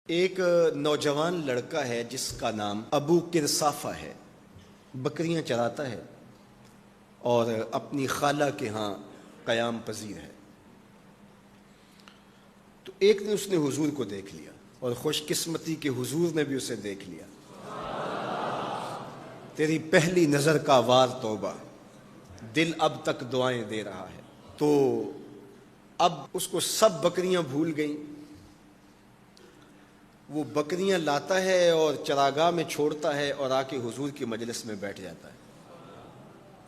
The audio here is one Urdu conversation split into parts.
ایک نوجوان لڑکا ہے جس کا نام ابو کرسافہ ہے، بکریاں چراتا ہے اور اپنی خالہ کے ہاں قیام پذیر ہے۔ تو ایک دن اس نے حضور کو دیکھ لیا اور خوش قسمتی کہ حضور نے بھی اسے دیکھ لیا۔ تیری پہلی نظر کا وار توبہ، دل اب تک دعائیں دے رہا ہے۔ تو اب اس کو سب بکریاں بھول گئیں، وہ بکریاں لاتا ہے اور چراگاہ میں چھوڑتا ہے اور آ کے حضور کی مجلس میں بیٹھ جاتا ہے۔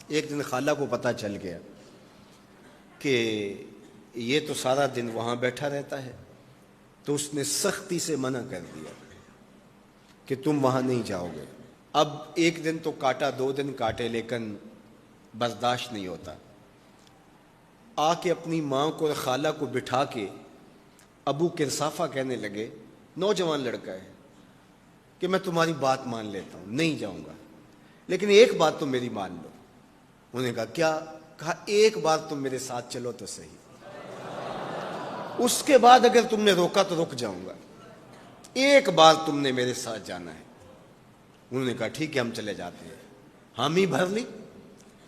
ایک دن خالہ کو پتہ چل گیا کہ یہ تو سارا دن وہاں بیٹھا رہتا ہے، تو اس نے سختی سے منع کر دیا کہ تم وہاں نہیں جاؤ گے۔ اب ایک دن تو کاٹا، 2 دن کاٹے، لیکن برداشت نہیں ہوتا۔ آ کے اپنی ماں کو اور خالہ کو بٹھا کے ابو کرسافہ کہنے لگے، نوجوان لڑکا ہے، کہ میں تمہاری بات مان لیتا ہوں، نہیں جاؤں گا، لیکن ایک بات تو میری مان لو۔ انہوں نے کہا کیا؟ کہا ایک بار تم میرے ساتھ چلو تو صحیح، اس کے بعد اگر تم نے روکا تو رک جاؤں گا، ایک بار تم نے میرے ساتھ جانا ہے۔ انہوں نے کہا ٹھیک ہے ہم چلے جاتے ہیں۔ حامی بھر لی،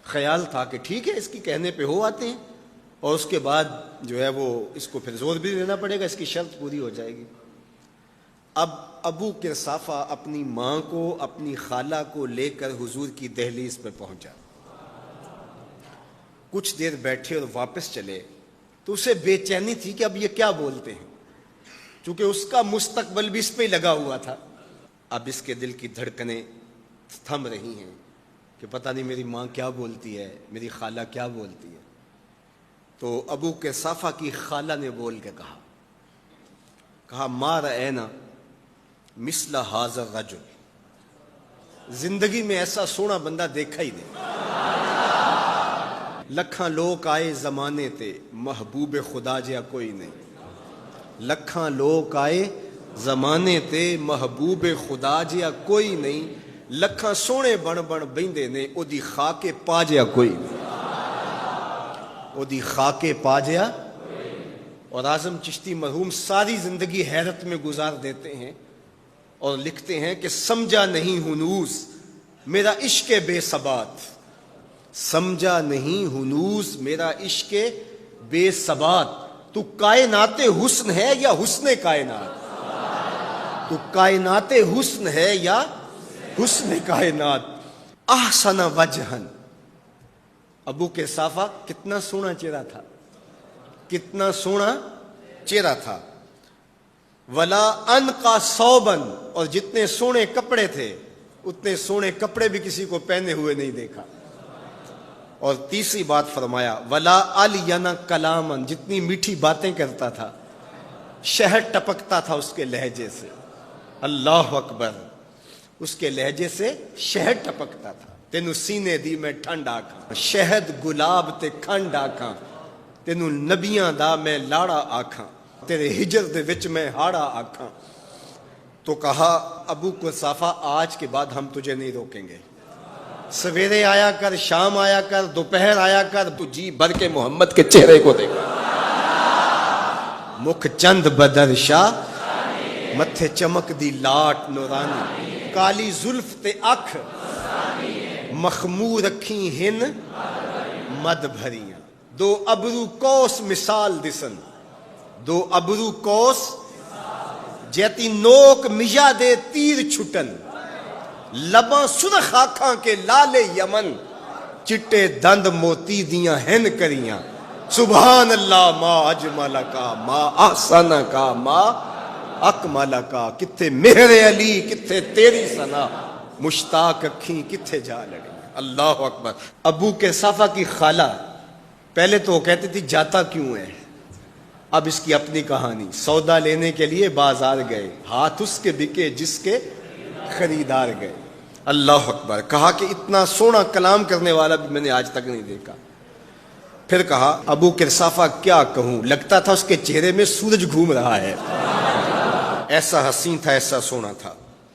خیال تھا کہ ٹھیک ہے اس کی کہنے پہ ہو آتے ہیں، اور اس کے بعد جو ہے وہ اس کو پھر زور بھی دینا پڑے گا، اس کی شرط پوری ہو جائے گی۔ اب ابو کرسافہ اپنی ماں کو، اپنی خالہ کو لے کر حضور کی دہلیز پہ پہنچا۔ کچھ دیر بیٹھے اور واپس چلے تو اسے بے چینی تھی کہ اب یہ کیا بولتے ہیں، چونکہ اس کا مستقبل بھی اس پہ لگا ہوا تھا۔ اب اس کے دل کی دھڑکنیں تھم رہی ہیں کہ پتہ نہیں میری ماں کیا بولتی ہے، میری خالہ کیا بولتی ہے۔ تو ابو کرسافہ کی خالہ نے بول کے کہا ما رأینا مثل ھذا الرجل، زندگی میں ایسا سونا بندہ دیکھا ہی نہیں۔ لکھاں لوگ آئے زمانے تے، محبوب خدا جیا کوئی نہیں۔ لکھاں لوگ آئے زمانے تے، محبوب خدا جیا کوئی نہیں۔ لکھاں سونے بن بن بیندے نے، او دی خاکے پا جیا کوئی نہیں۔ او دی خاکے پا جیا۔ اور اعظم چشتی مرحوم ساری زندگی حیرت میں گزار دیتے ہیں اور لکھتے ہیں کہ سمجھا نہیں ہنوز میرا عشق بے ثبات، سمجھا نہیں ہنوز میرا عشق بے ثبات، تو کائنات حسن ہے یا حسن کائنات، تو کائنات حسن ہے یا حسن کائنات۔ احسن وجہن، ابو کرسافہ کتنا سونا چہرہ تھا، کتنا سونا چہرہ تھا۔ ولا انقا ثوبا، اور جتنے سونے کپڑے تھے اتنے سونے کپڑے بھی کسی کو پہنے ہوئے نہیں دیکھا۔ اور تیسری بات فرمایا ولا الین کلاما، جتنی میٹھی باتیں کرتا تھا، شہد ٹپکتا تھا اس کے لہجے سے۔ اللہ اکبر، اس کے لہجے سے شہد ٹپکتا تھا۔ تینو سینے دی میں ٹھنڈ آکھاں، شہد گلاب تے کھنڈ آکھاں، تینو نبیاں دا میں لاڑا آکھاں، تیرے ہجر دے وچ میں ہاڑا آکھاں۔ تو کہا ابو کرسافہ آج کے بعد ہم تجھے نہیں روکیں گے، سویرے آیا کر، شام آیا کر، دوپہر آیا کر، تو جی بھر کے محمد کے چہرے کو دیکھا۔ مکھ چند بدر شاہ، متھے چمک دی لاٹ نورانی، کالی زلف تے اکھ، مخمور رکھی ہن مد بھریاں، دو ابرو کوس مثال دسن، دو ابرو کوس جیتی نوک مجا دے تیر چھٹن، لباں سرخ آنکھاں کے لال یمن، چٹے دند موتی دیاں ہن کریاں۔ سبحان اللہ ما اجمل کا، ما احسن کا، ما اکمل کا، کتھے مہر علی کتھے تیری ثنا، مشتاق اکھیں کتھے جا لڑی۔ اللہ اکبر۔ ابو کرسافہ کی خالہ پہلے تو وہ کہتی تھی جاتا کیوں ہے، اب اس کی اپنی کہانی۔ سودا لینے کے لیے بازار گئے، ہاتھ اس کے بکے جس کے خریدار گئے۔ اللہ اکبر۔ کہا کہ اتنا سونا کلام کرنے والا بھی میں نے آج تک نہیں دیکھا۔ پھر کہا ابو کرسافہ کیا کہوں، لگتا تھا اس کے چہرے میں سورج گھوم رہا ہے، ایسا حسین تھا، ایسا سونا تھا۔